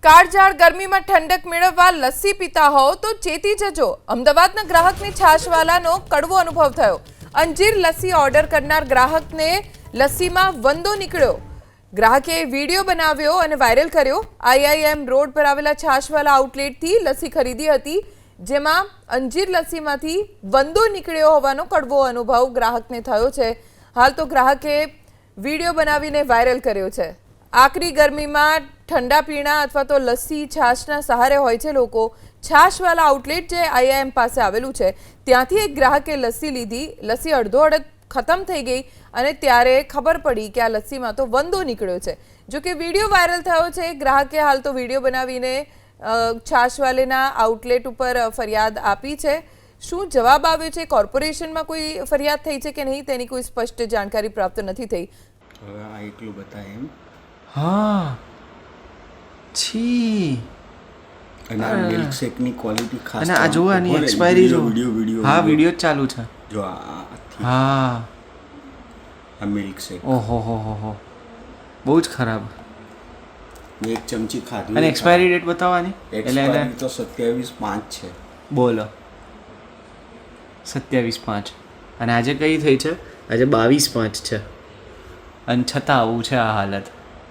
કાળઝાળ ગરમીમાં ઠંડક મેળવવા લસ્સી પીતા હોવ તો ચેતી જજો. અમદાવાદના ગ્રાહકને છાશવાલાનો કડવો અનુભવ થયો. અંજીર લસ્સી ઓર્ડર કરનાર ગ્રાહકને લસ્સીમાં વંદો નીકળ્યો. ગ્રાહકે વિડીયો બનાવ્યો અને વાયરલ કર્યો. IIM રોડ પર આવેલા છાશવાલા આઉટલેટથી લસ્સી ખરીદી હતી, જેમાં અંજીર લસ્સીમાંથી વંદો નીકળ્યો હોવાનો કડવો અનુભવ ગ્રાહકને થયો છે. હાલ તો ગ્રાહકે વિડીયો બનાવીને વાયરલ કર્યો છે. આકરી ગરમીમાં ઠંડા પીણા અથવા તો લસ્સી છાશના સહારે હોય છે લોકો. છાશવાલા આઉટલેટ જે IIM પાસે આવેલું છે ત્યાંથી એક ગ્રાહકે લસ્સી લીધી. લસ્સી અડધો અડધ ખતમ થઈ ગઈ અને ત્યારે ખબર પડી કે આ લસ્સીમાં તો વંદો નીકળ્યો છે. જો કે વિડીયો વાયરલ થયો છે. ગ્રાહકે હાલ તો વિડીયો બનાવીને છાશવાલેના આઉટલેટ ઉપર ફરિયાદ આપી છે. શું જવાબ આવ્યો છે? કોર્પોરેશનમાં કોઈ ફરિયાદ થઈ છે કે નહીં તેની કોઈ સ્પષ્ટ જાણકારી પ્રાપ્ત નથી થઈ. હવે આ એકલું બતાય એમ. હા છી અને આ મિલ્કશેકની ક્વોલિટી ખાસ અને આ જોવાની એક્સપાયરી જો વિડિયો હા વિડિયો જ ચાલુ છે. જો હા આ મિલ્કશેક ઓહો હો હો હો બહુ જ ખરાબ. મેં એક ચમચી ખાધી અને એક્સપાયરી ડેટ બતાવવાની એક્સપાયરી તો 27/5 છે. બોલો 27/5 અને આજે કઈ થઈ છે? આજે 22/5 છે અને છતાં આવું છે આ હાલત.